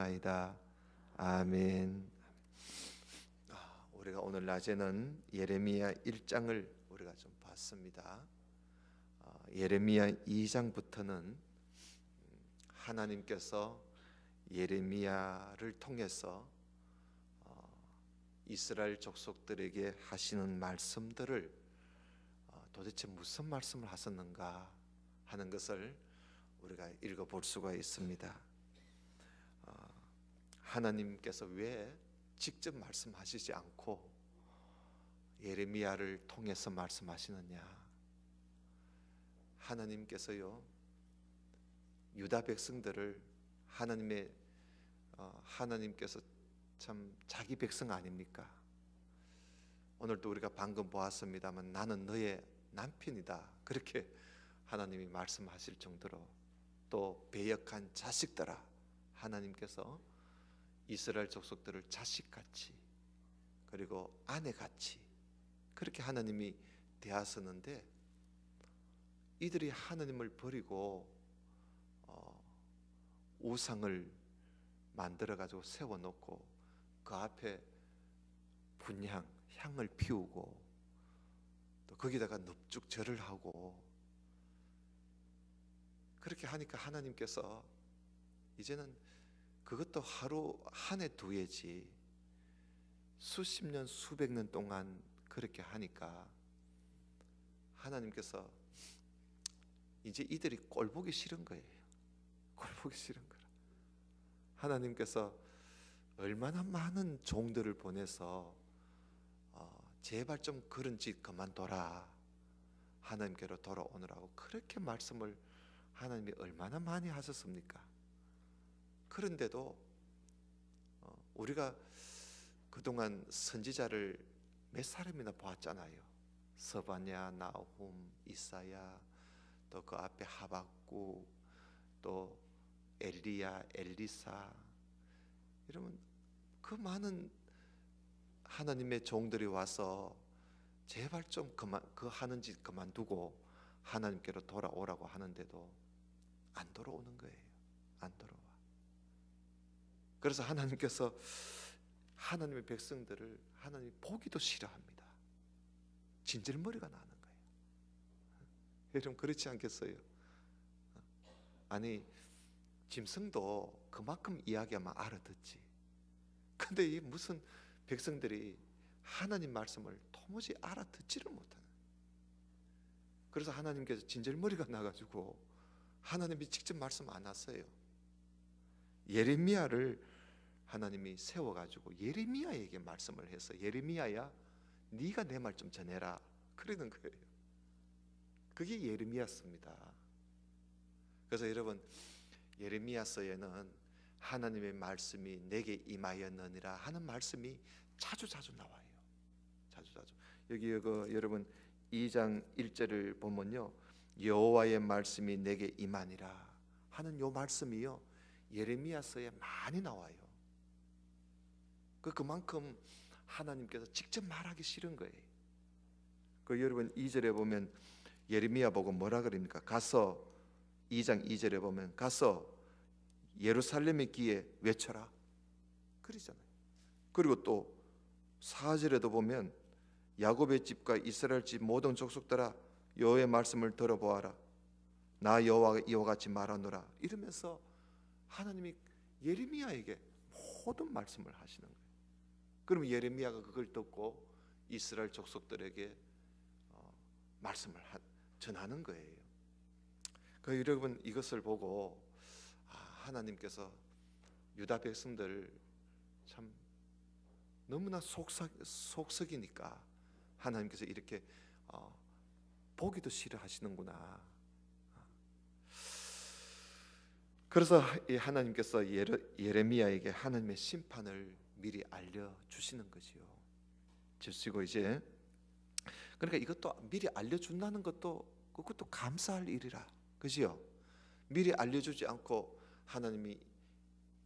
아이다. 아멘. 우리가 오늘 낮에는 예레미야 1장을 우리가 좀 봤습니다. 예레미야 2장부터는 하나님께서 예레미야를 통해서 이스라엘 족속들에게 하시는 말씀들을 도대체 무슨 말씀을 하셨는가 하는 것을 우리가 읽어볼 수가 있습니다. 하나님께서 왜 직접 말씀하시지 않고 예레미야를 통해서 말씀하시느냐? 하나님께서요, 유다 백성들을 하나님께서 참 자기 백성 아닙니까? 오늘도 우리가 방금 보았습니다만 나는 너의 남편이다, 그렇게 하나님이 말씀하실 정도로, 또 배역한 자식들아, 하나님께서 이스라엘 족속들을 자식같이 그리고 아내같이 그렇게 하나님이 대하셨는데, 이들이 하나님을 버리고 우상을 만들어 가지고 세워놓고 그 앞에 분향, 향을 피우고 또 거기다가 넙죽 절을 하고 그렇게 하니까 하나님께서 이제는 그것도 하루 한 해 두 해지 수십 년 수백 년 동안 그렇게 하니까 하나님께서 이제 이들이 꼴보기 싫은 거예요. 꼴보기 싫은 거라. 하나님께서 얼마나 많은 종들을 보내서 제발 좀 그런 짓 그만둬라, 하나님께로 돌아오느라고 그렇게 말씀을 하나님이 얼마나 많이 하셨습니까? 그런데도 우리가 그동안 선지자를 몇 사람이나 보았잖아요. 스바냐, 나훔, 이사야, 또 그 앞에 하박국, 또 엘리야, 엘리사, 이러면 그 많은 하나님의 종들이 와서 제발 좀 그 하는 짓 그만두고 하나님께로 돌아오라고 하는데도 안 돌아오는 거예요. 안 돌아와. 그래서 하나님께서 하나님의 백성들을 하나님이 보기도 싫어합니다. 진절머리가 나는 거예요. 여러분 그렇지 않겠어요? 아니, 짐승도 그만큼 이야기하면 알아듣지. 근데 이 무슨 백성들이 하나님 말씀을 도무지 알아듣지를 못하는. 그래서 하나님께서 진절머리가 나가지고 하나님이 직접 말씀 안 하세요. 예레미야를 하나님이 세워가지고 예레미야에게 말씀을 해서, 예레미야야 네가 내 말 좀 전해라, 그러는 거예요. 그게 예레미야서입니다. 그래서 여러분, 예레미야서에는 하나님의 말씀이 내게 임하였느니라 하는 말씀이 자주 나와요. 자주. 여기 여러분 2장 1절을 보면요, 여호와의 말씀이 내게 임하니라 하는 요 말씀이요, 예레미야서에 많이 나와요. 그만큼 하나님께서 직접 말하기 싫은 거예요. 여러분 2절에 보면 예레미야 보고 뭐라 그럽니까? 가서, 2장 2절에 보면 가서 예루살렘의 귀에 외쳐라, 그러잖아요. 그리고 또 4절에도 보면 야곱의 집과 이스라엘 집 모든 족속들아 여호와의 말씀을 들어보아라, 나 여호와가 이와 같이 말하노라, 이러면서 하나님이 예레미야에게 모든 말씀을 하시는 거예요. 그럼 예레미야가 그걸 듣고 이스라엘 족속들에게 말씀을 전하는 거예요. 여러분 이것을 보고 하나님께서 유다 백성들 참 너무나 속썩이니까 하나님께서 이렇게 보기도 싫어하시는구나. 그래서 하나님께서 예레미야에게 하나님의 심판을 미리 알려주시는 거지요. 주시고 이제 그러니까 이것도 미리 알려준다는 그것도 감사할 일이라, 그지요? 미리 알려주지 않고 하나님이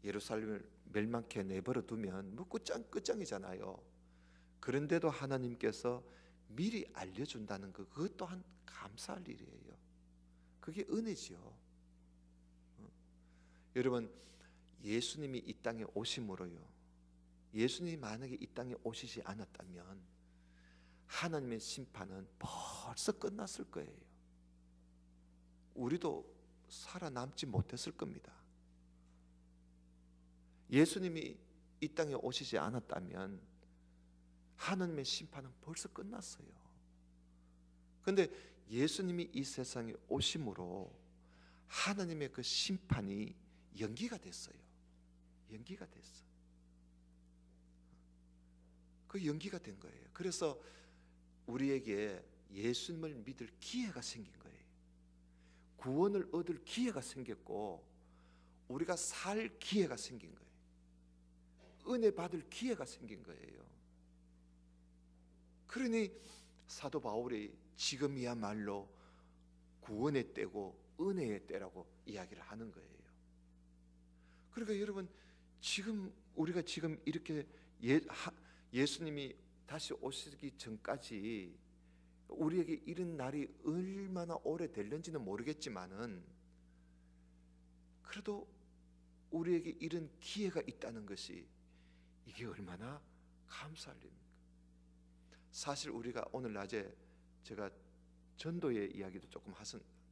예루살렘을 멸망케 내버려 두면 뭐 끝장이잖아요. 그런데도 하나님께서 미리 알려준다는 그것 또한 감사할 일이에요. 그게 은혜지요. 여러분, 예수님이 이 땅에 오심으로요, 예수님이 만약에 이 땅에 오시지 않았다면 하나님의 심판은 벌써 끝났을 거예요. 우리도 살아남지 못했을 겁니다. 예수님이 이 땅에 오시지 않았다면 하나님의 심판은 벌써 끝났어요. 그런데 예수님이 이 세상에 오심으로 하나님의 그 심판이 연기가 됐어요. 연기가 됐어. 그 연기가 된 거예요. 그래서 우리에게 예수님을 믿을 기회가 생긴 거예요. 구원을 얻을 기회가 생겼고 우리가 살 기회가 생긴 거예요. 은혜 받을 기회가 생긴 거예요. 그러니 사도 바울이 지금이야말로 구원의 때고 은혜의 때라고 이야기를 하는 거예요. 그러니까 여러분, 지금 우리가 지금 이렇게 예수님이 다시 오시기 전까지 우리에게 이런 날이 얼마나 오래 될는지는 모르겠지만은 그래도 우리에게 이런 기회가 있다는 것이 이게 얼마나 감사할 일입니까? 사실 우리가 오늘 낮에 제가 전도의 이야기도 조금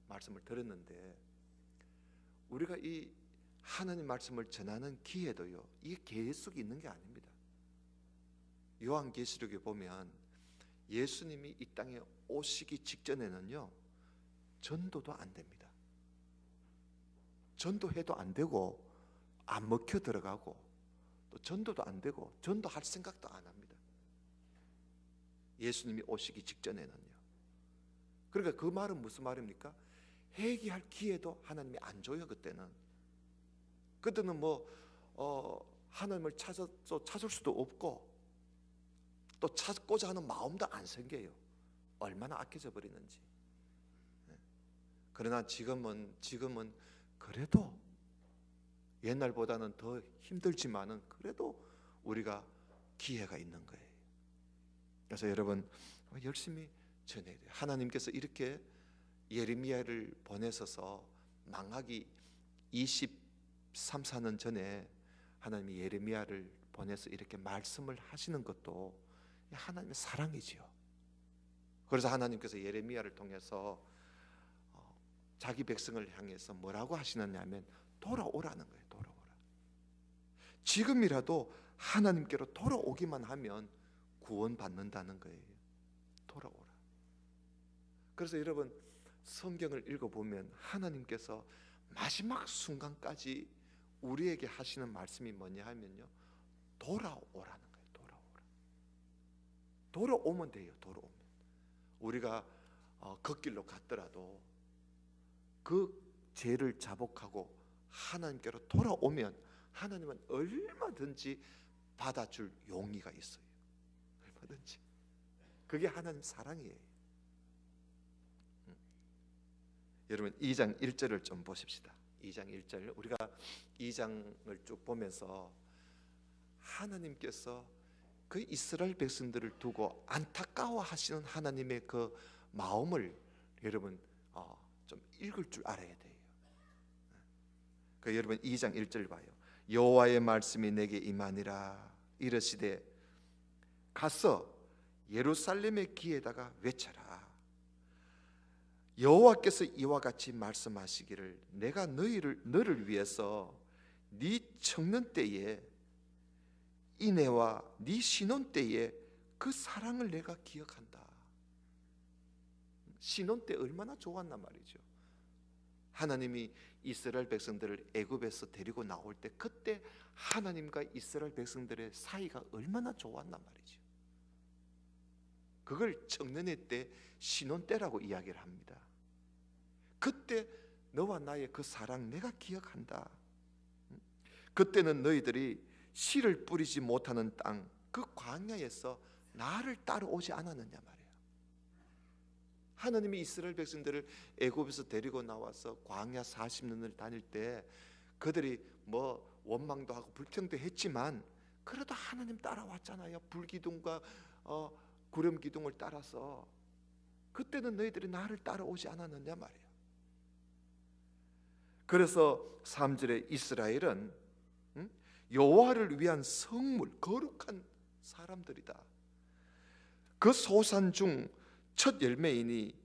말씀을 들었는데, 우리가 이 하나님 말씀을 전하는 기회도요, 이게 계속 있는 게 아닙니다. 요한계시록에 보면 예수님이 이 땅에 오시기 직전에는요, 전도도 안 됩니다. 전도해도 안 되고 안 먹혀 들어가고 또 전도도 안 되고 전도할 생각도 안 합니다. 예수님이 오시기 직전에는요. 그러니까 그 말은 무슨 말입니까? 회개할 기회도 하나님이 안 줘요. 그때는 하나님을 찾을 수도 없고 또 찾고자 하는 마음도 안 생겨요. 얼마나 악해져 버리는지. 그러나 지금은 그래도 옛날보다는 더 힘들지만은 그래도 우리가 기회가 있는 거예요. 그래서 여러분, 열심히 전해야 돼요. 하나님께서 이렇게 예레미야를 보내셔서 망하기 23, 4년 전에 하나님이 예레미야를 보내서 이렇게 말씀을 하시는 것도 하나님의 사랑이지요. 그래서 하나님께서 예레미야를 통해서 자기 백성을 향해서 뭐라고 하시느냐면 돌아오라는 거예요. 돌아오라. 지금이라도 하나님께로 돌아오기만 하면 구원받는다는 거예요. 돌아오라. 그래서 여러분, 성경을 읽어보면 하나님께서 마지막 순간까지 우리에게 하시는 말씀이 뭐냐 하면요, 돌아오라는 거예요. 돌아오라. 돌아오면 돼요. 돌아오면 우리가 걷길로 갔더라도 그 죄를 자복하고 하나님께로 돌아오면 하나님은 얼마든지 받아줄 용의가 있어요. 얼마든지. 그게 하나님 사랑이에요. 여러분, 2장 1절을 좀 보십시다. 2장 1절. 우리가 2장을 쭉 보면서 하나님께서 그 이스라엘 백성들을 두고 안타까워하시는 하나님의 그 마음을 여러분 좀 읽을 줄 알아야 돼요. 그 여러분 2장 1절 봐요. 여호와의 말씀이 내게 임하니라. 이르시되 가서 예루살렘의 귀에다가 외쳐라. 여호와께서 이와 같이 말씀하시기를 내가 너를 위해서 네 청년 때에 이내와 네 신혼 때에 그 사랑을 내가 기억한다. 신혼 때 얼마나 좋았나 말이죠. 하나님이 이스라엘 백성들을 애굽에서 데리고 나올 때 그때 하나님과 이스라엘 백성들의 사이가 얼마나 좋았나 말이죠. 그걸 청년의 때, 신혼 때라고 이야기를 합니다. 그때 너와 나의 그 사랑 내가 기억한다. 그때는 너희들이 씨를 뿌리지 못하는 땅, 그 광야에서 나를 따라오지 않았느냐 말이에요. 하나님이 이스라엘 백성들을 애굽에서 데리고 나와서 광야 40년을 다닐 때 그들이 원망도 하고 불평도 했지만 그래도 하나님 따라왔잖아요. 불기둥과 구름기둥을 따라서. 그때는 너희들이 나를 따라오지 않았느냐 말이에요. 그래서 3절에 이스라엘은 여호와를 위한 성물, 거룩한 사람들이다. 그 소산 중 첫 열매이니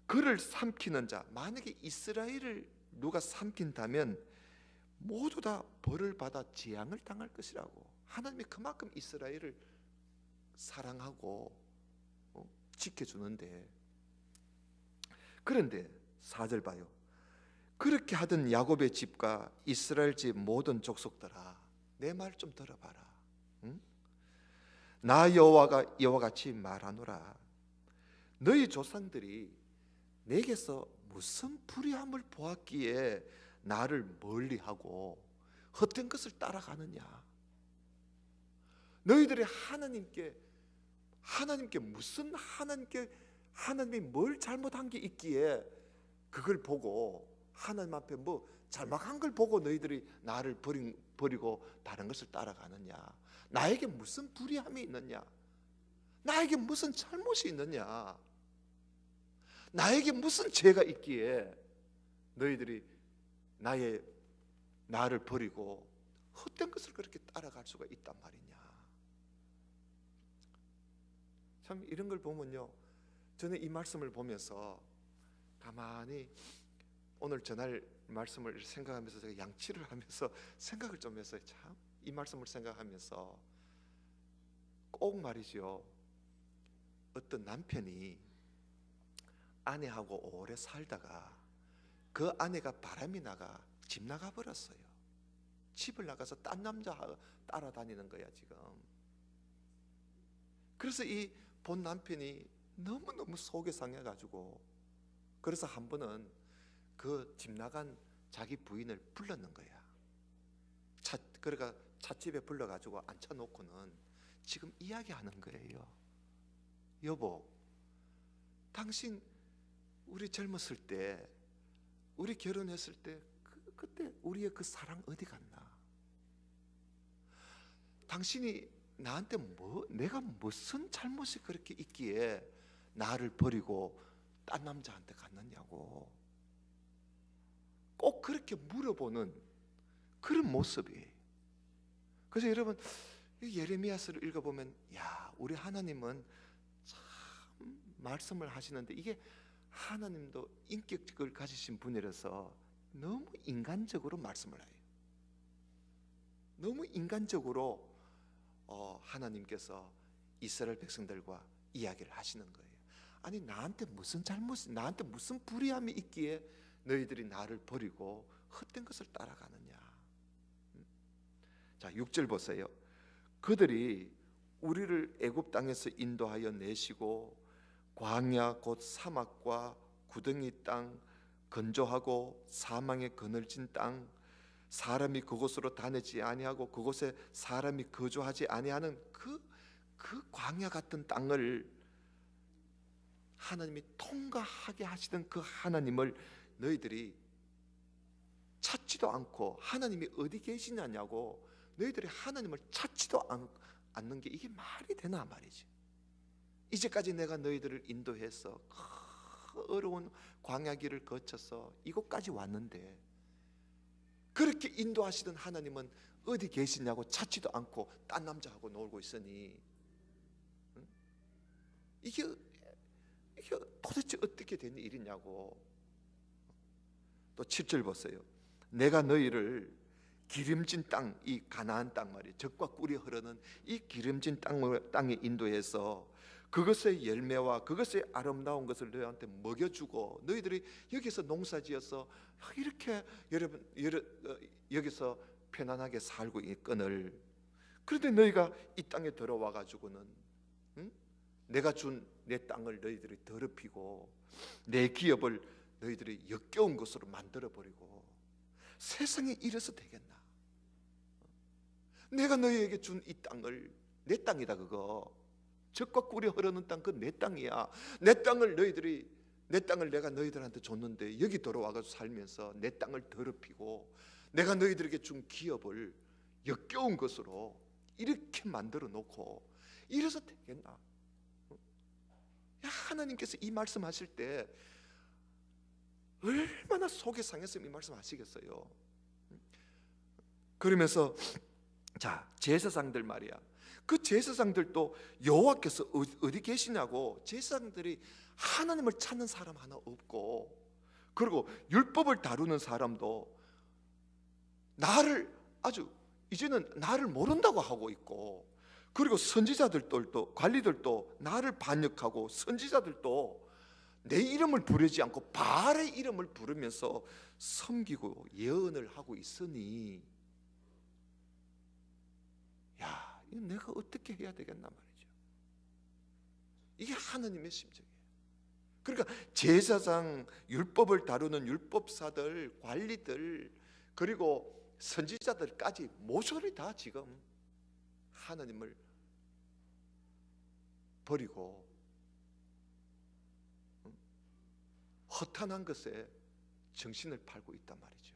그를 삼키는 자, 만약에 이스라엘을 누가 삼킨다면 모두 다 벌을 받아 재앙을 당할 것이라고. 하나님이 그만큼 이스라엘을 사랑하고 지켜주는데, 그런데 4절 봐요. 그렇게 하던 야곱의 집과 이스라엘 집 모든 족속들아, 내 말 좀 들어봐라. 응? 나 여호와가 이와 같이 말하노라. 너희 조상들이 내게서 무슨 불의함을 보았기에 나를 멀리하고 헛된 것을 따라가느냐. 너희들이 하나님께 무슨 하나님이 뭘 잘못한 게 있기에 그걸 보고, 하나님 앞에 뭐 잘못한 걸 보고 너희들이 나를 버리고 다른 것을 따라가느냐. 나에게 무슨 불의함이 있느냐, 나에게 무슨 잘못이 있느냐, 나에게 무슨 죄가 있기에 너희들이 나를 버리고 헛된 것을 그렇게 따라갈 수가 있단 말이냐. 참 이런 걸 보면요, 저는 이 말씀을 보면서 가만히 오늘 전할 말씀을 생각하면서 제가 양치를 하면서 생각을 좀 했어요. 참 이 말씀을 생각하면서 꼭 말이죠, 어떤 남편이 아내하고 오래 살다가 그 아내가 바람이 나가 집 나가 버렸어요. 집을 나가서 딴 남자 따라다니는 거야 지금. 그래서 이 본 남편이 너무너무 속이 상해가지고, 그래서 한 번은 그 집 나간 자기 부인을 불렀는 거야. 그러니까 찻집에 불러가지고 앉혀놓고는 지금 이야기하는 거예요. 여보, 당신 우리 젊었을 때, 우리 결혼했을 때 그때 우리의 그 사랑 어디 갔나? 당신이 나한테 내가 무슨 잘못이 그렇게 있기에 나를 버리고 딴 남자한테 갔느냐고 꼭 그렇게 물어보는 그런 모습이. 그래서 여러분, 예레미야서를 읽어보면, 야, 우리 하나님은 참 말씀을 하시는데, 이게 하나님도 인격을 가지신 분이라서 너무 인간적으로 말씀을 해요. 너무 인간적으로 하나님께서 이스라엘 백성들과 이야기를 하시는 거예요. 아니, 나한테 무슨 불의함이 있기에 너희들이 나를 버리고 헛된 것을 따라가느냐. 자, 6절 보세요. 그들이 우리를 애굽 땅에서 인도하여 내시고 광야 곧 사막과 구덩이 땅, 건조하고 사망에 그늘진 땅, 사람이 그곳으로 다니지 아니하고 그곳에 사람이 거주하지 아니하는 그 광야 같은 땅을 하나님이 통과하게 하시던 그 하나님을 너희들이 찾지도 않고, 하나님이 어디 계시냐냐고 너희들이 하나님을 찾지도 않는 게 이게 말이 되나 말이지. 이제까지 내가 너희들을 인도해서 어려운 광야길을 거쳐서 이곳까지 왔는데, 그렇게 인도하시던 하나님은 어디 계시냐고 찾지도 않고 딴 남자하고 놀고 있으니, 이게 도대체 어떻게 된 일이냐고. 또 7절 보세요. 내가 너희를 기름진 땅, 이 가나안 땅 말이에요. 젖과 꿀이 흐르는 이 기름진 땅에 인도해서 그것의 열매와 그것의 아름다운 것을 너희한테 먹여주고, 너희들이 여기서 농사지어서 이렇게 여기서 편안하게 살고 있거늘, 그런데 너희가 이 땅에 들어와 가지고는 내가 준 내 땅을 너희들이 더럽히고 내 기업을 너희들이 역겨운 것으로 만들어 버리고, 세상에 이래서 되겠나? 내가 너희에게 준 이 땅을, 내 땅이다 그거, 젖과 꿀이 흐르는 땅, 그 내 땅이야. 내 땅을 내가 너희들한테 줬는데 여기 들어와가지고 살면서 내 땅을 더럽히고 내가 너희들에게 준 기업을 역겨운 것으로 이렇게 만들어 놓고 이래서 되겠나? 하나님께서 이 말씀하실 때 얼마나 속이 상했으면 이 말씀하시겠어요. 그러면서 자, 제사장들 말이야. 그 제사장들도 여호와께서 어디 계시냐고, 제사장들이 하나님을 찾는 사람 하나 없고, 그리고 율법을 다루는 사람도 나를 아주 이제는 나를 모른다고 하고 있고, 그리고 선지자들도 관리들도 나를 반역하고, 선지자들도 내 이름을 부르지 않고 바알의 이름을 부르면서 섬기고 예언을 하고 있으니, 야, 이거 내가 어떻게 해야 되겠나 말이죠. 이게 하나님의 심정이에요. 그러니까 제사장, 율법을 다루는 율법사들, 관리들, 그리고 선지자들까지 모조리 다 지금 하나님을 버리고 허탄한 것에 정신을 팔고 있단 말이죠.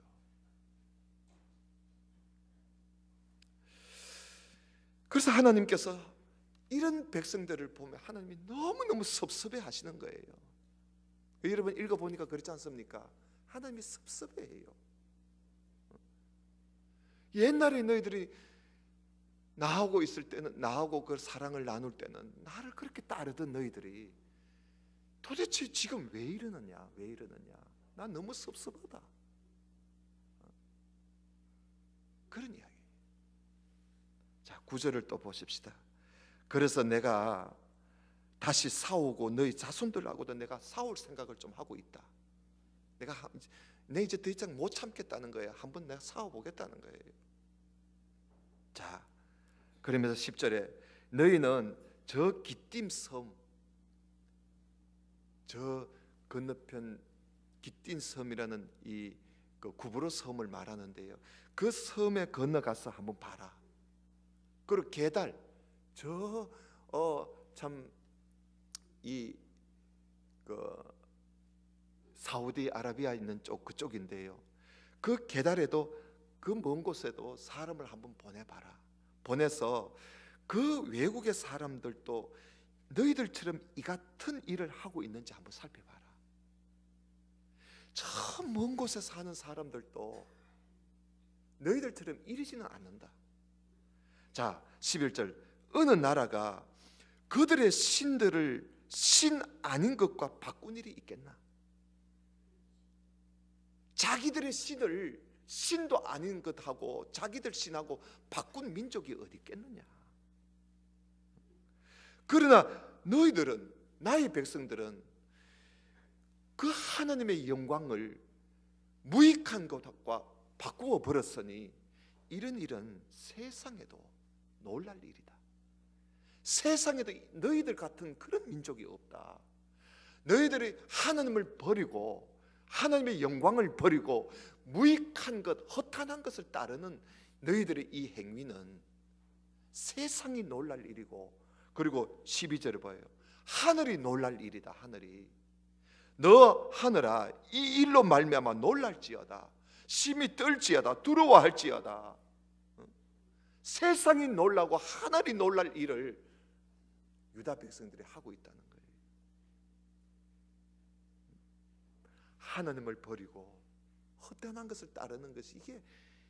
그래서 하나님께서 이런 백성들을 보면 하나님이 너무너무 섭섭해 하시는 거예요. 여러분 읽어보니까 그렇지 않습니까? 하나님이 섭섭해해요. 옛날에 너희들이 나하고 있을 때는, 나하고 그 사랑을 나눌 때는 나를 그렇게 따르던 너희들이 도대체 지금 왜 이러느냐, 왜 이러느냐, 난 너무 섭섭하다, 그런 이야기. 자, 9절을 또 보십시다. 그래서 내가 다시 싸우고 너희 자손들하고도 내가 싸울 생각을 좀 하고 있다. 내 이제 더 이상 못 참겠다는 거예요. 한번 내가 싸워보겠다는 거예요. 자, 그러면서 10절에 너희는 저 기띔 섬, 저 건너편 기띔 섬이라는 이 구브로 섬을 말하는데요, 그 섬에 건너가서 한번 봐라. 그리고 게달, 저 참 이 사우디아라비아 있는 쪽, 그쪽인데요, 그 게달에도, 그 먼 곳에도 사람을 한번 보내봐라. 보내서 그 외국의 사람들도 너희들처럼 이 같은 일을 하고 있는지 한번 살펴봐라. 저 먼 곳에 사는 사람들도 너희들처럼 이러지는 않는다. 자, 11절, 어느 나라가 그들의 신들을 신 아닌 것과 바꾼 일이 있겠나? 자기들의 신을 신도 아닌 것하고 자기들 신하고 바꾼 민족이 어디 있겠느냐? 그러나 너희들은, 나의 백성들은 그 하나님의 영광을 무익한 것과 바꾸어 버렸으니 이런 일은 세상에도 놀랄 일이다. 세상에도 너희들 같은 그런 민족이 없다. 너희들이 하나님을 버리고 하나님의 영광을 버리고 무익한 것, 허탄한 것을 따르는 너희들의 이 행위는 세상이 놀랄 일이고, 그리고 12절에 봐요. 하늘이 놀랄 일이다. 하늘이, 너 하늘아, 이 일로 말미암아 놀랄지어다. 심히 떨지어다. 두려워할지어다. 세상이 놀라고 하늘이 놀랄 일을 유다 백성들이 하고 있다는 거예요. 하나님을 버리고 헛되는 것을 따르는 것이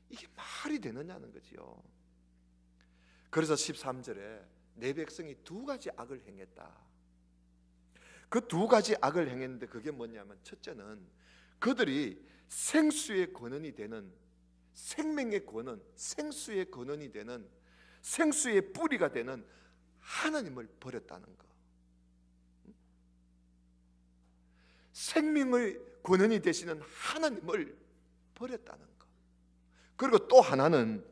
이게 말이 되느냐는 거지요. 그래서 13절에 내 백성이 두 가지 악을 행했다. 그 두 가지 악을 행했는데 그게 뭐냐면, 첫째는 그들이 생수의 근원이 되는, 생명의 근원, 생수의 근원이 되는, 생수의 뿌리가 되는 하나님을 버렸다는 거. 생명의 근원이 되시는 하나님을 버렸다는 거. 그리고 또 하나는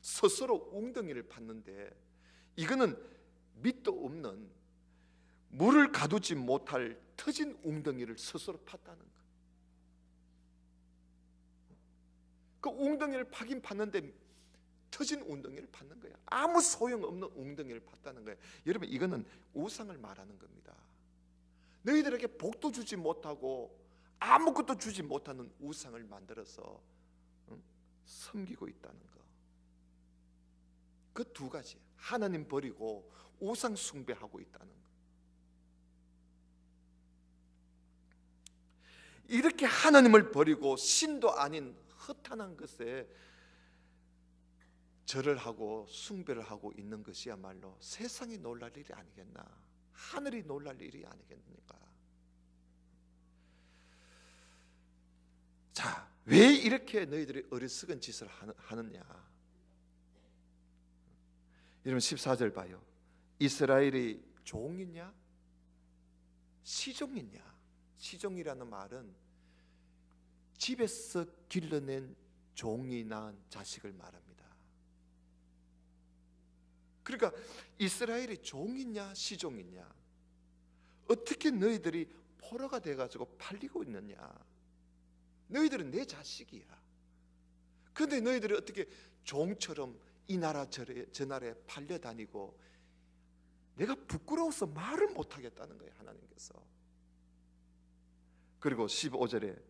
스스로 웅덩이를 팠는데, 이거는 밑도 없는, 물을 가두지 못할 터진 웅덩이를 스스로 팠다는 거. 그 웅덩이를 파긴 팠는데 터진 웅덩이를 팠는 거야. 아무 소용없는 웅덩이를 팠다는 거야. 여러분, 이거는 우상을 말하는 겁니다. 너희들에게 복도 주지 못하고 아무것도 주지 못하는 우상을 만들어서 섬기고 있다는 거. 그 두 가지, 하나님 버리고 우상 숭배하고 있다는 거. 이렇게 하나님을 버리고 신도 아닌 허탄한 것에 절을 하고 숭배를 하고 있는 것이야말로 세상이 놀랄 일이 아니겠나, 하늘이 놀랄 일이 아니겠습니까? 자, 왜 이렇게 너희들이 어리석은 짓을 하느냐? 여러분 14절 봐요. 이스라엘이 종이냐 시종이냐? 시종이라는 말은 집에서 길러낸 종이 낳은 자식을 말합니다. 그러니까 이스라엘이 종이냐 시종이냐? 어떻게 너희들이 포로가 돼가지고 팔리고 있느냐? 너희들은 내 자식이야. 그런데 너희들이 어떻게 종처럼 이 나라 저 나라에 팔려다니고, 내가 부끄러워서 말을 못하겠다는 거예요, 하나님께서. 그리고 15절에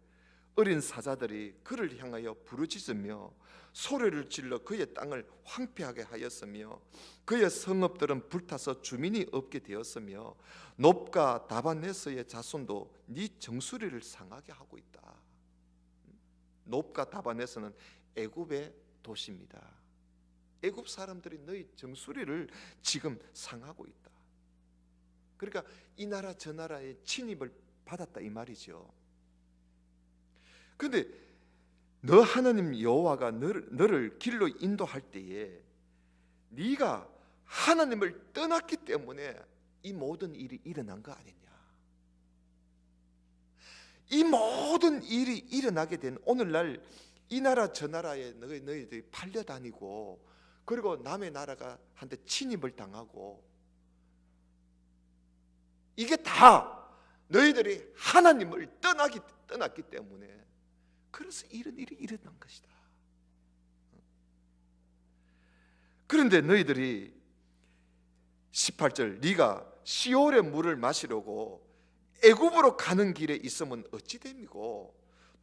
어린 사자들이 그를 향하여 부르짖으며 소리를 질러 그의 땅을 황폐하게 하였으며 그의 성읍들은 불타서 주민이 없게 되었으며 놉과 다바네스의 자손도 네 정수리를 상하게 하고 있다. 놉과 다바네스는 애굽의 도시입니다. 애굽 사람들이 너희 정수리를 지금 상하고 있다. 그러니까 이 나라 저 나라의 침입을 받았다 이 말이죠. 그런데 너 하나님 여호와가 너를 길로 인도할 때에 네가 하나님을 떠났기 때문에 이 모든 일이 일어난 거 아니냐? 이 모든 일이 일어나게 된 오늘날 이 나라 저 나라에 너희들이 팔려다니고, 그리고 남의 나라가 한테 침입을 당하고, 이게 다 너희들이 하나님을 떠났기 때문에, 그래서 이런 일이 일어난 것이다. 그런데 너희들이 18절 네가 시올의 물을 마시려고 애굽으로 가는 길에 있으면 어찌 됨이고,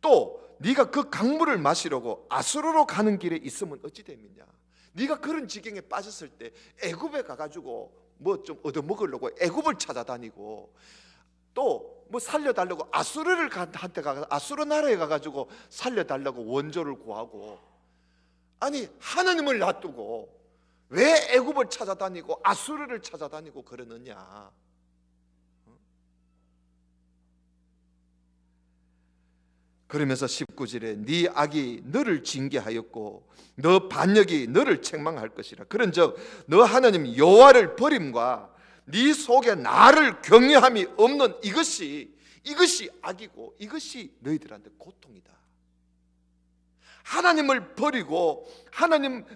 또 네가 그 강물을 마시려고 아수르로 가는 길에 있으면 어찌 됨이냐? 네가 그런 지경에 빠졌을 때 애굽에 가가지고 뭐 좀 얻어먹으려고 애굽을 찾아다니고, 또 뭐 살려달라고 아수르를 한테 가서 아수르 나라에 가가지고 살려달라고 원조를 구하고, 아니 하나님을 놔두고 왜 애굽을 찾아다니고 아수르를 찾아다니고 그러느냐? 그러면서 19절에 네 악이 너를 징계하였고 너 반역이 너를 책망할 것이라. 그런즉 너 하나님 여호와를 버림과 네 속에 나를 경외함이 없는 이것이 악이고 이것이 너희들한테 고통이다. 하나님을 버리고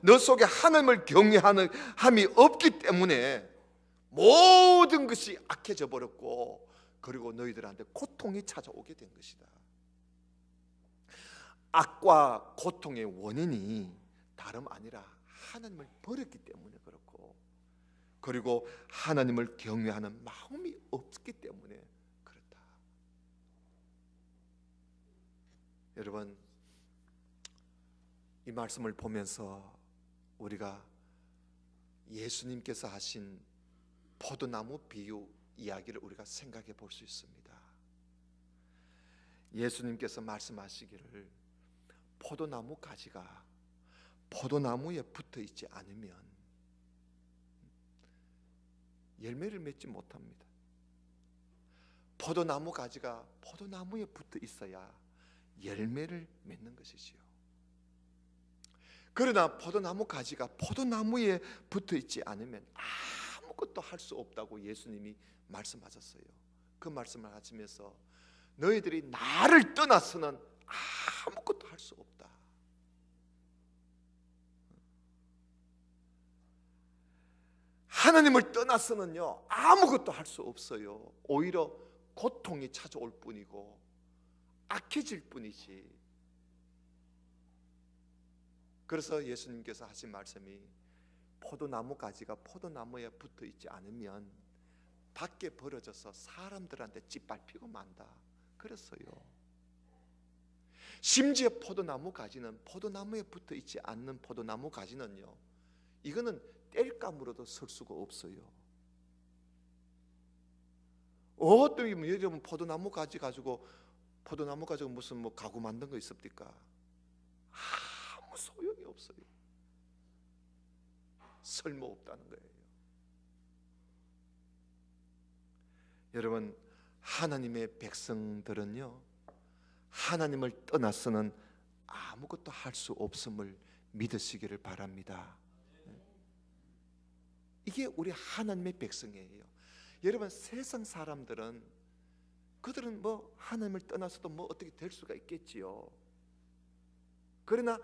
너 속에 하나님을 경외하는 함이 없기 때문에 모든 것이 악해져 버렸고, 그리고 너희들한테 고통이 찾아오게 된 것이다. 악과 고통의 원인이 다름 아니라 하나님을 버렸기 때문에 그렇고, 그리고 하나님을 경외하는 마음이 없기 때문에 그렇다. 여러분, 이 말씀을 보면서 우리가 예수님께서 하신 포도나무 비유 이야기를 우리가 생각해 볼 수 있습니다. 예수님께서 말씀하시기를 포도나무 가지가 포도나무에 붙어 있지 않으면 열매를 맺지 못합니다. 포도나무 가지가 포도나무에 붙어 있어야 열매를 맺는 것이지요. 그러나 포도나무 가지가 포도나무에 붙어 있지 않으면 아무것도 할 수 없다고 예수님이 말씀하셨어요. 그 말씀을 하시면서 너희들이 나를 떠나서는 아무것도 할 수 없다. 하나님을 떠나서는요 아무것도 할 수 없어요. 오히려 고통이 찾아올 뿐이고 악해질 뿐이지. 그래서 예수님께서 하신 말씀이 포도나무 가지가 포도나무에 붙어 있지 않으면 밖에 버려져서 사람들한테 짓밟히고 만다 그랬어요. 심지어 포도나무 가지는 포도나무에 붙어 있지 않는 포도나무 가지는요, 이거는 땔감으로도 설 수가 없어요. 어떤 여러분 포도나무 가지 가지고 무슨 뭐 가구 만든 거 있습니까? 아무 소용이 없어요. 쓸모없다는 거예요. 여러분, 하나님의 백성들은요, 하나님을 떠나서는 아무것도 할 수 없음을 믿으시기를 바랍니다. 이게 우리 하나님의 백성이에요. 여러분, 세상 사람들은 그들은 뭐 하나님을 떠나서도 뭐 어떻게 될 수가 있겠지요. 그러나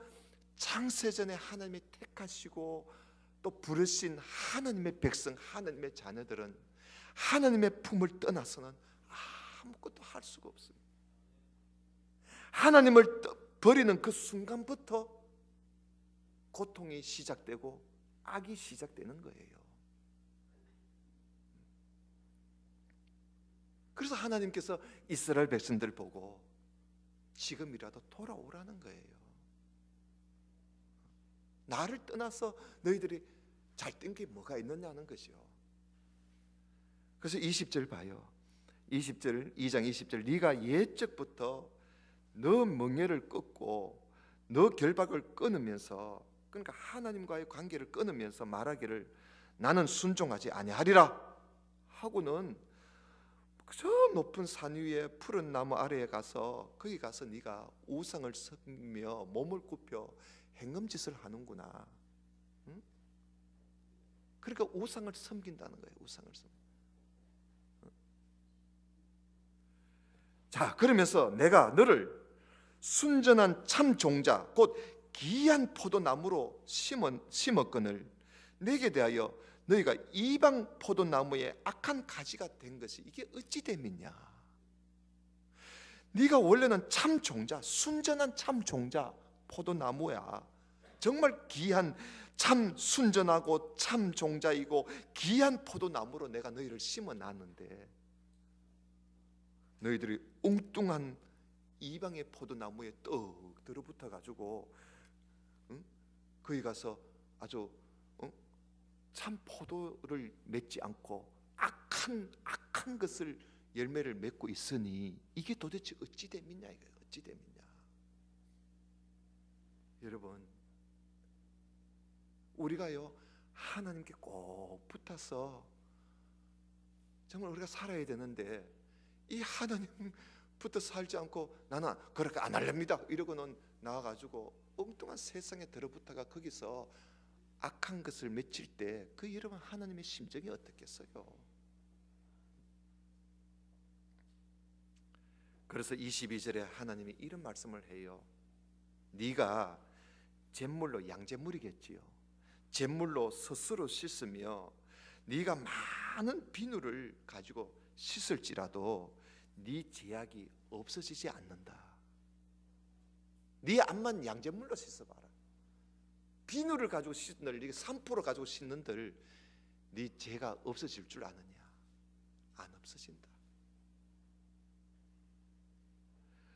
창세전에 하나님이 택하시고 또 부르신 하나님의 백성, 하나님의 자녀들은 하나님의 품을 떠나서는 아무것도 할 수가 없습니다. 하나님을 버리는 그 순간부터 고통이 시작되고 악이 시작되는 거예요. 그래서 하나님께서 이스라엘 백성들 보고 지금이라도 돌아오라는 거예요. 나를 떠나서 너희들이 잘 된 게 뭐가 있느냐는 것이요. 그래서 20절 봐요. 20절, 2장 20절, 네가 옛적부터 너 멍에를 끊고 너 결박을 끊으면서, 그러니까 하나님과의 관계를 끊으면서 말하기를 나는 순종하지 아니하리라 하고는 저 높은 산 위에 푸른 나무 아래에 가서 거기 가서 네가 우상을 섬기며 몸을 굽혀 행음짓을 하는구나. 응? 그러니까 우상을 섬긴다는 거예요. 우상을 섬. 자, 그러면서 내가 너를 순전한 참 종자 곧 귀한 포도나무로 심었거늘 내게 대하여 너희가 이방 포도나무의 악한 가지가 된 것이 이게 어찌 됨이냐. 네가 원래는 참 종자, 순전한 참 종자 포도나무야. 정말 귀한 참 순전하고 참 종자이고 귀한 포도나무로 내가 너희를 심어놨는데 너희들이 엉뚱한 이방의 포도나무에 떡 들어붙어 가지고 거기 가서 아주 참 포도를 맺지 않고 악한 것을 열매를 맺고 있으니 이게 도대체 어찌 됨이냐 이거예요. 어찌 됨이냐. 여러분, 우리가요 하나님께 꼭 붙어서 정말 우리가 살아야 되는데 이 하나님부터 살지 않고 나는 그렇게 안 할랍니다 이러고는 나와가지고 엉뚱한 세상에 들어붙어가 거기서 악한 것을 맺힐 때 그 여러분 하나님의 심정이 어떻겠어요? 그래서 22절에 하나님이 이런 말씀을 해요. 네가 잿물로 양잿물이겠지요. 잿물로 스스로 씻으며 네가 많은 비누를 가지고 씻을지라도 네 죄악이 없어지지 않는다. 네 앞만 양잿물로 씻어봐라. 비누를 가지고 씻는들, 3% 가지고 씻는들 네 죄가 없어질 줄 아느냐? 안 없어진다.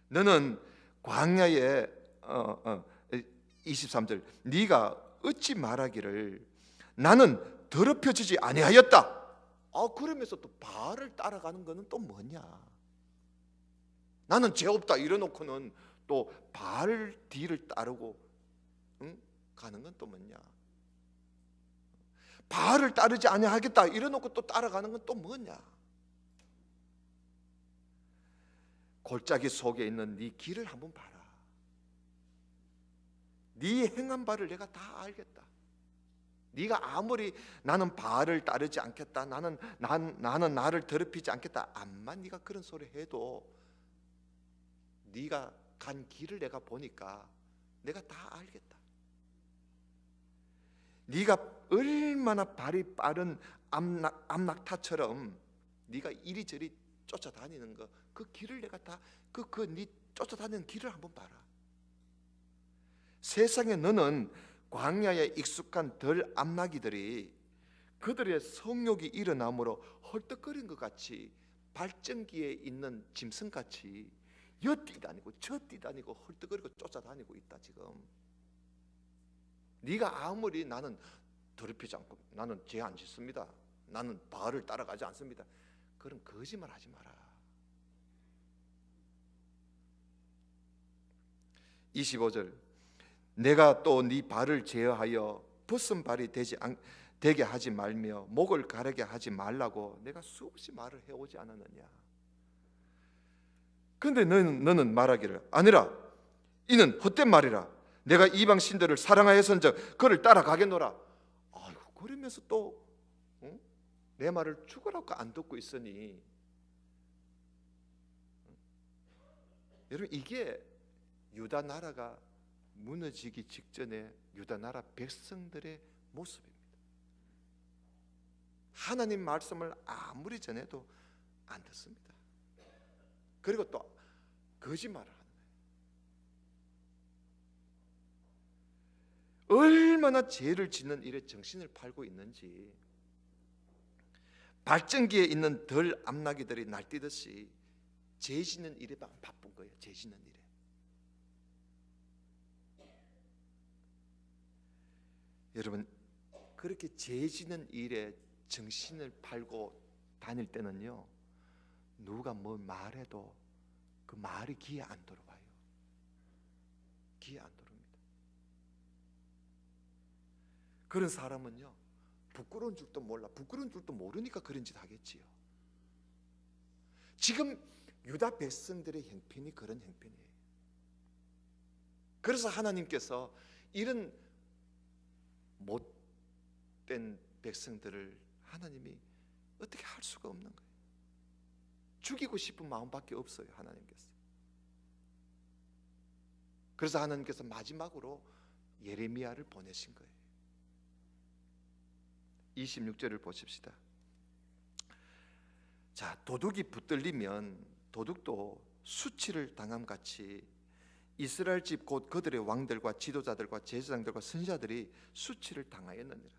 너는 광야에 23절 네가 어찌 말하기를 나는 더럽혀지지 아니하였다. 그러면서 또 바알을 따라가는 거는 또 뭐냐? 나는 죄 없다 이래놓고는 또 바알 뒤를 따르고 가는 건 또 뭐냐? 바알을 따르지 아니하겠다 이래놓고 또 따라가는 건 또 뭐냐? 골짜기 속에 있는 네 길을 한번 봐라. 네 행한 바를 내가 다 알겠다. 네가 아무리 나는 바알을 따르지 않겠다, 나는 나를 더럽히지 않겠다, 암만 네가 그런 소리 해도 네가 간 길을 내가 보니까 내가 다 알겠다. 네가 얼마나 발이 빠른 암낙타처럼 네가 이리저리 쫓아다니는 거, 그 길을 내가 다 네 쫓아다니는 길을 한번 봐라. 세상에 너는 광야에 익숙한 덜 암나기들이 그들의 성욕이 일어남으로 헐떡거린 것 같이 발전기에 있는 짐승같이 여뛰다니고 저뛰다니고 헐떡거리고 쫓아다니고 있다. 지금 네가 아무리 나는 더럽히지 않고 나는 죄 안 짓습니다, 나는 바알을 따라가지 않습니다, 그럼 거짓말 하지 마라. 25절 내가 또 네 발을 제어하여 벗은발이 되게 하지 말며 목을 가르게 하지 말라고 내가 수없이 말을 해오지 않았느냐. 그런데 너는 말하기를 아니라 이는 헛된 말이라. 내가 이방 신들을 사랑하였은즉 그를 따라가겠노라. 아이고, 그러면서 또 내 말을 죽으라고 안 듣고 있으니, 여러분, 이게 유다 나라가 무너지기 직전에 유다 나라 백성들의 모습입니다. 하나님 말씀을 아무리 전해도 안 듣습니다. 그리고 또 거짓말을 하는 거예요. 얼마나 죄를 짓는 일에 정신을 팔고 있는지, 발전기에 있는 덜 암나기들이 날뛰듯이 죄 짓는 일에 바쁜 거예요. 죄 짓는 일에. 여러분, 그렇게 죄 짓는 일에 정신을 팔고 다닐 때는요, 누가 뭘 말해도 그 말이 귀에 안 들어와요. 귀에 안 들어옵니다. 그런 사람은요, 부끄러운 줄도 몰라. 부끄러운 줄도 모르니까 그런 짓 하겠지요. 지금 유다 백성들의 형편이 그런 형편이에요. 그래서 하나님께서 이런 못된 백성들을 하나님이 어떻게 할 수가 없는 거예요. 죽이고 싶은 마음밖에 없어요, 하나님께서. 그래서 하나님께서 마지막으로 예레미야를 보내신 거예요. 26절을 보십시다. 자, 도둑이 붙들리면 도둑도 수치를 당함같이 이스라엘 집 곧 그들의 왕들과 지도자들과 제사장들과 선지자들이 수치를 당하였느니라.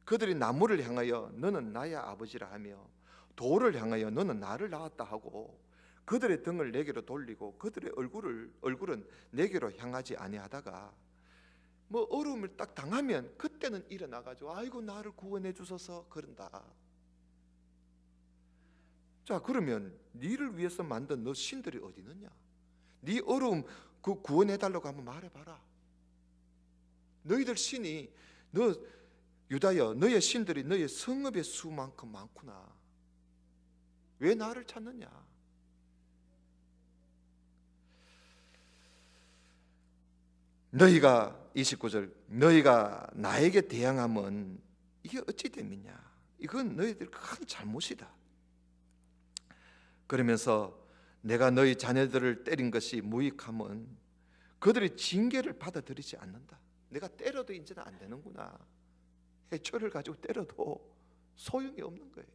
그들이 나무를 향하여 너는 나의 아버지라 하며 돌을 향하여 너는 나를 낳았다 하고 그들의 등을 내게로 돌리고 그들의 얼굴은 내게로 향하지 아니하다가 뭐 어려움을 딱 당하면 그때는 일어나가지고 아이고 나를 구원해 주소서 그런다. 자, 그러면 니를 위해서 만든 너 신들이 어디 있느냐? 네 어려움 그 구원해 달라고 한번 말해봐라. 너희들 신이, 너 유다여, 너의 신들이 너의 성읍의 수만큼 많구나. 왜 나를 찾느냐? 너희가 29절 너희가 나에게 대항함은 이게 어찌 됨이냐? 이건 너희들 큰 잘못이다. 그러면서 내가 너희 자녀들을 때린 것이 무익함은 그들이 징계를 받아들이지 않는다. 내가 때려도 이제는 안 되는구나. 해초를 가지고 때려도 소용이 없는 거예요.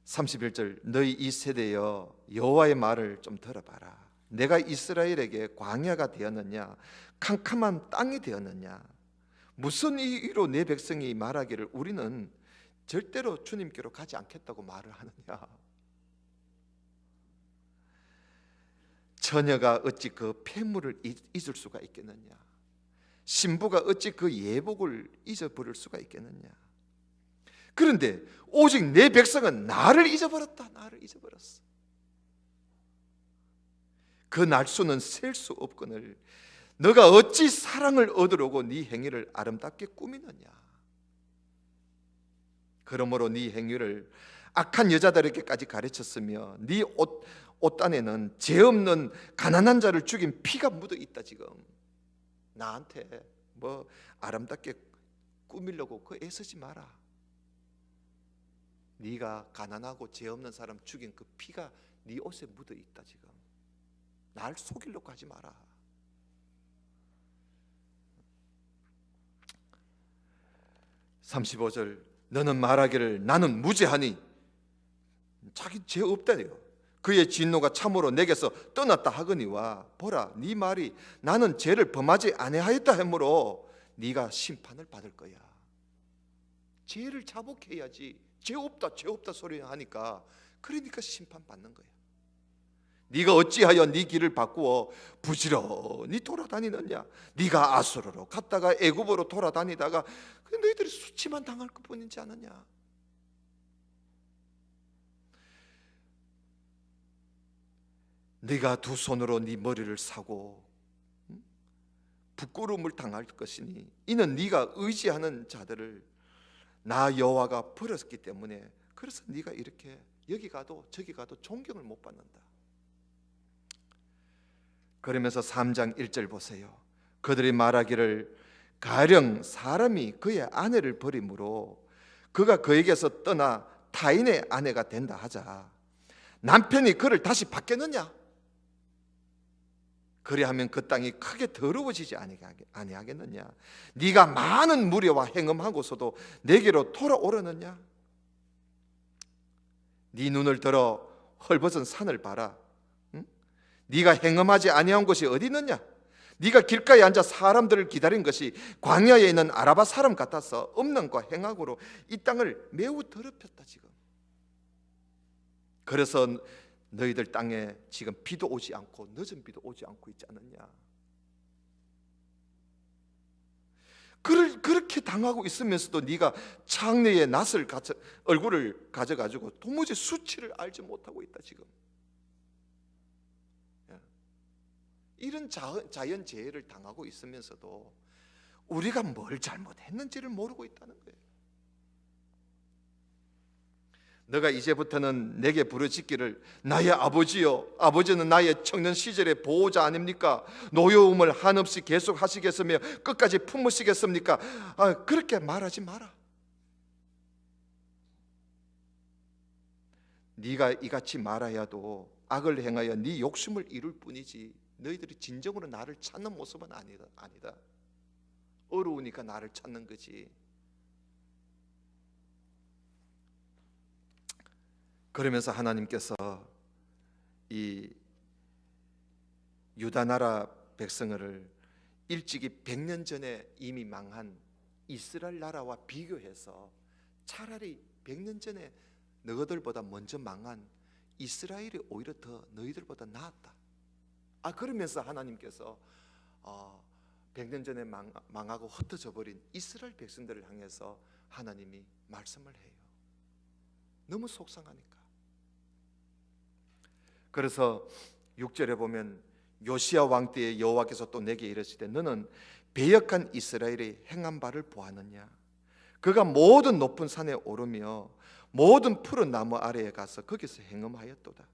31절 너희 이 세대여 여호와의 말을 좀 들어봐라. 내가 이스라엘에게 광야가 되었느냐 캄캄한 땅이 되었느냐. 무슨 이유로 내 백성이 말하기를 우리는 절대로 주님께로 가지 않겠다고 말을 하느냐. 처녀가 어찌 그 폐물을 잊을 수가 있겠느냐. 신부가 어찌 그 예복을 잊어버릴 수가 있겠느냐. 그런데 오직 내 백성은 나를 잊어버렸다. 나를 잊어버렸어. 그 날수는 셀 수 없거늘 너가 어찌 사랑을 얻으려고 네 행위를 아름답게 꾸미느냐. 그러므로 네 행위를 악한 여자들에게까지 가르쳤으며 네 옷단에는 죄 없는 가난한 자를 죽인 피가 묻어 있다. 지금 나한테 뭐 아름답게 꾸미려고 그 애쓰지 마라. 네가 가난하고 죄 없는 사람 죽인 그 피가 네 옷에 묻어 있다. 지금 날 속이려고 하지 마라. (35절) 너는 말하기를 나는 무죄하니 자기 죄 없다네요. 그의 진노가 참으로 내게서 떠났다 하거니와 보라 네 말이 나는 죄를 범하지 아니하였다 하므로 네가 심판을 받을 거야. 죄를 자복해야지. 죄 없다 소리 하니까 그러니까 심판받는 거야. 네가 어찌하여 네 길을 바꾸어 부지런히 돌아다니느냐. 네가 아수르로 갔다가 애굽으로 돌아다니다가 너희들이 수치만 당할 것뿐이지 않느냐. 네가 두 손으로 네 머리를 사고 부끄러움을 당할 것이니 이는 네가 의지하는 자들을 나 여호와가 버렸기 때문에 그래서 네가 이렇게 여기 가도 저기 가도 존경을 못 받는다. 그러면서 3장 1절 보세요. 그들이 말하기를 가령 사람이 그의 아내를 버림으로 그가 그에게서 떠나 타인의 아내가 된다 하자. 남편이 그를 다시 받겠느냐? 그리하면 그 땅이 크게 더러워지지 아니하겠느냐? 네가 많은 무리와 행음하고서도 내게로 돌아오려느냐? 네 눈을 들어 헐벗은 산을 봐라. 응? 네가 행음하지 아니한 곳이 어디 있느냐? 네가 길가에 앉아 사람들을 기다린 것이 광야에 있는 아라바 사람 같아서 음란과 행악으로 이 땅을 매우 더럽혔다. 지금 그래서 너희들 땅에 지금 비도 오지 않고 늦은 비도 오지 않고 있지 않느냐? 그렇게 당하고 있으면서도 네가 창내에 낯을 얼굴을 가져가지고 도무지 수치를 알지 못하고 있다. 지금 이런 자연재해를 당하고 있으면서도 우리가 뭘 잘못했는지를 모르고 있다는 거예요. 너가 이제부터는 내게 부르짖기를 나의 아버지여, 아버지는 나의 청년 시절의 보호자 아닙니까? 노여움을 한없이 계속 하시겠으며 끝까지 품으시겠습니까? 그렇게 말하지 마라. 네가 이같이 말하여도 악을 행하여 네 욕심을 이룰 뿐이지 너희들이 진정으로 나를 찾는 모습은 아니다. 어려우니까 나를 찾는 거지. 그러면서 하나님께서 이 유다 나라 백성을 일찍이 100년 전에 이미 망한 이스라엘 나라와 비교해서 차라리 100년 전에 너희들보다 먼저 망한 이스라엘이 오히려 더 너희들보다 나았다. 그러면서 하나님께서 100년 전에 망하고 흩어져 버린 이스라엘 백성들을 향해서 하나님이 말씀을 해요. 너무 속상하니까. 그래서 6절에 보면 요시야 왕 때에 여호와께서 또 내게 이르시되 너는 배역한 이스라엘의 행한 바를 보았느냐? 그가 모든 높은 산에 오르며 모든 푸른 나무 아래에 가서 거기서 행음하였도다.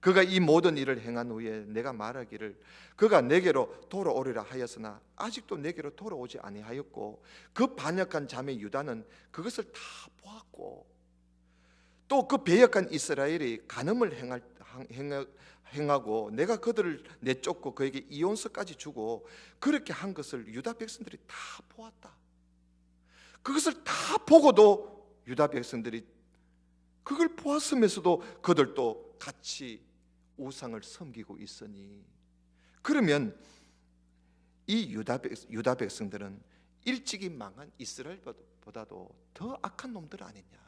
그가 이 모든 일을 행한 후에 내가 말하기를 그가 내게로 돌아오리라 하였으나 아직도 내게로 돌아오지 아니하였고 그 반역한 자매 유다는 그것을 다 보았고 또 그 배역한 이스라엘이 간음을 행하고 내가 그들을 내쫓고 그에게 이혼서까지 주고 그렇게 한 것을 유다 백성들이 다 보았다. 그것을 다 보고도 유다 백성들이 그걸 보았으면서도 그들도 같이 우상을 섬기고 있으니 그러면 이 유다 백성들은 일찍이 망한 이스라엘보다도 더 악한 놈들 아니냐?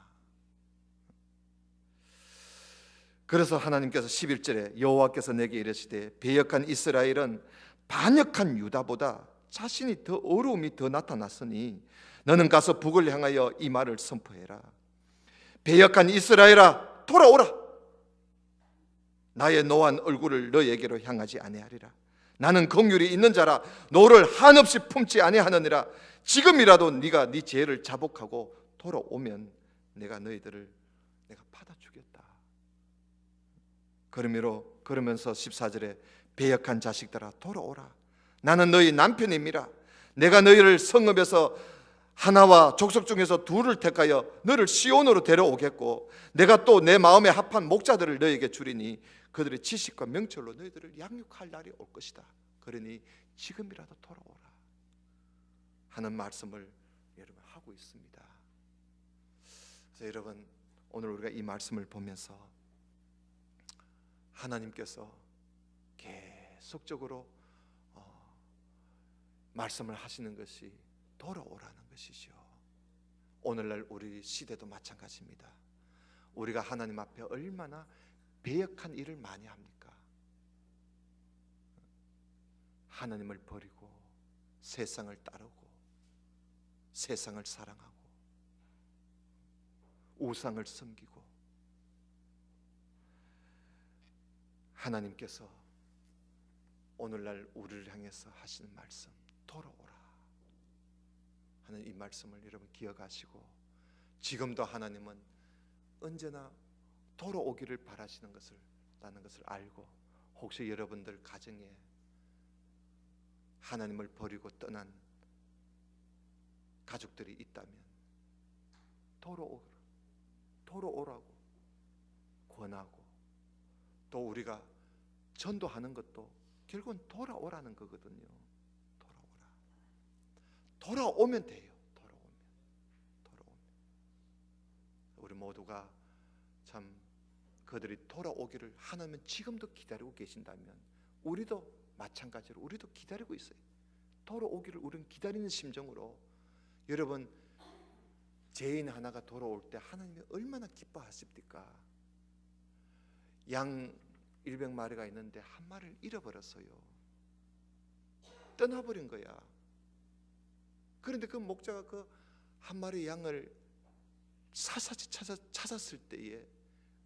그래서 하나님께서 11절에 여호와께서 내게 이르시되 배역한 이스라엘은 반역한 유다보다 자신이 더 어려움이 더 나타났으니 너는 가서 북을 향하여 이 말을 선포해라. 배역한 이스라엘아 돌아오라. 나의 노한 얼굴을 너에게로 향하지 아니하리라. 나는 긍휼이 있는 자라 너를 한없이 품지 아니하느니라. 지금이라도 네가 네 죄를 자복하고 돌아오면 내가 너희들을 내가 받아주겠다. 그러면서 14절에 배역한 자식들아 돌아오라. 나는 너희 남편임이라. 내가 너희를 성읍에서 하나와 족속 중에서 둘을 택하여 너를 시온으로 데려오겠고 내가 또 내 마음에 합한 목자들을 너희에게 주리니 그들의 지식과 명철로 너희들을 양육할 날이 올 것이다. 그러니 지금이라도 돌아오라 하는 말씀을 여러분 하고 있습니다. 그래서 여러분 오늘 우리가 이 말씀을 보면서 하나님께서 계속적으로 말씀을 하시는 것이 돌아오라는 것이죠. 오늘날 우리 시대도 마찬가지입니다. 우리가 하나님 앞에 얼마나 배역한 일을 많이 합니까? 하나님을 버리고 세상을 따르고 세상을 사랑하고 우상을 섬기고 하나님께서 오늘날 우리를 향해서 하시는 말씀 돌아오라 하는 이 말씀을 여러분 기억하시고, 지금도 하나님은 언제나 돌아오기를 바라시는 것을 라는 것을 알고, 혹시 여러분들 가정에 하나님을 버리고 떠난 가족들이 있다면 돌아오라고 권하고, 또 우리가 전도하는 것도 결국은 돌아오라는 거거든요. 돌아오면 돼요. 돌아오면 우리 모두가 참 그들이 돌아오기를 하나님은 지금도 기다리고 계신다면, 우리도 마찬가지로 우리도 기다리고 있어요. 돌아오기를 우리는 기다리는 심정으로, 여러분 죄인 하나가 돌아올 때 하나님이 얼마나 기뻐하십니까? 양 100마리가 있는데 한 마리를 잃어버렸어요. 떠나버린 거야. 그런데 그 목자가 그 한 마리 양을 샅샅이 찾았을 때에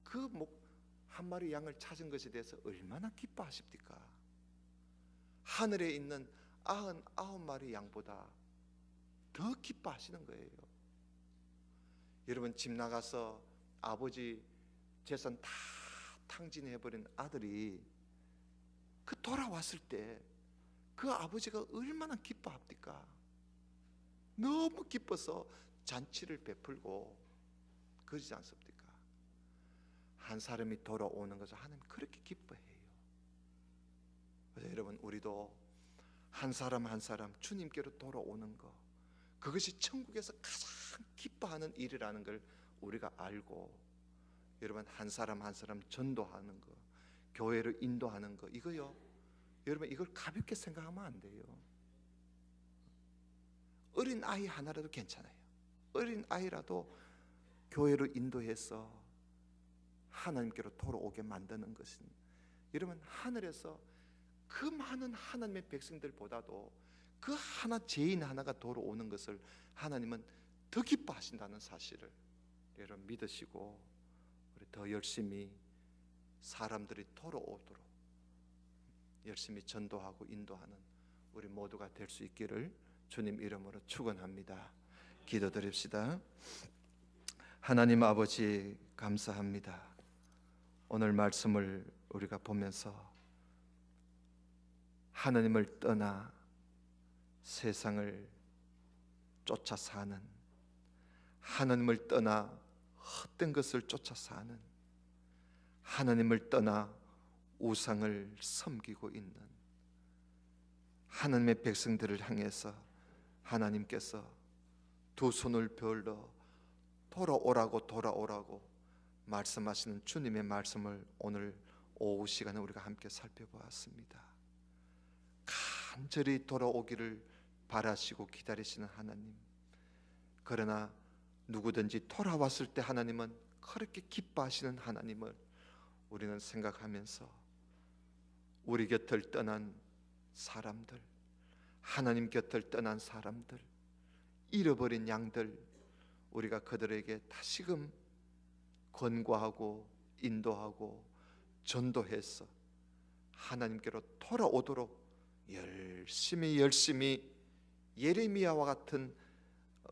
그 한 마리 양을 찾은 것에 대해서 얼마나 기뻐하십니까? 하늘에 있는 99마리 양보다 더 기뻐하시는 거예요. 여러분, 집 나가서 아버지 재산 다 탕진해버린 아들이 그 돌아왔을 때 그 아버지가 얼마나 기뻐합니까? 너무 기뻐서 잔치를 베풀고 그러지 않습니까? 한 사람이 돌아오는 것을 하나님 그렇게 기뻐해요. 그래서 여러분, 우리도 한 사람 한 사람 주님께로 돌아오는 것, 그것이 천국에서 가장 기뻐하는 일이라는 걸 우리가 알고, 여러분 한 사람 한 사람 전도하는 것, 교회로 인도하는 것, 이거요, 여러분 이걸 가볍게 생각하면 안 돼요. 어린 아이 하나라도 괜찮아요. 어린 아이라도 교회로 인도해서 하나님께로 돌아오게 만드는 것은, 여러분 하늘에서 그 많은 하나님의 백성들보다도 그 하나 죄인 하나가 돌아오는 것을 하나님은 더 기뻐하신다는 사실을 여러분 믿으시고, 우리 더 열심히 사람들이 돌아오도록 열심히 전도하고 인도하는 우리 모두가 될 수 있기를 주님 이름으로 축원합니다. 기도드립시다. 하나님 아버지, 감사합니다. 오늘 말씀을 우리가 보면서 하나님을 떠나 세상을 쫓아 사는, 하나님을 떠나 헛된 것을 쫓아 사는, 하나님을 떠나 우상을 섬기고 있는 하나님의 백성들을 향해서 하나님께서 두 손을 베어 돌아오라고 말씀하시는 주님의 말씀을 오늘 오후 시간에 우리가 함께 살펴보았습니다. 간절히 돌아오기를 바라시고 기다리시는 하나님, 그러나 누구든지 돌아왔을 때 하나님은 그렇게 기뻐하시는 하나님을 우리는 생각하면서 우리 곁을 떠난 사람들, 하나님 곁을 떠난 사람들, 잃어버린 양들, 우리가 그들에게 다시금 권고하고 인도하고 전도해서 하나님께로 돌아오도록 열심히 예레미야와 같은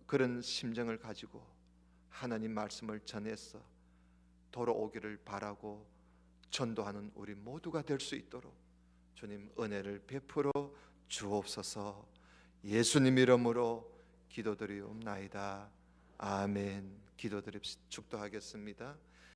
그런 심정을 가지고 하나님 말씀을 전해서 돌아오기를 바라고 전도하는 우리 모두가 될 수 있도록 주님 은혜를 베풀어 주옵소서. 예수님 이름으로 기도드리옵나이다. 아멘. 기도드립시다. 축도하겠습니다.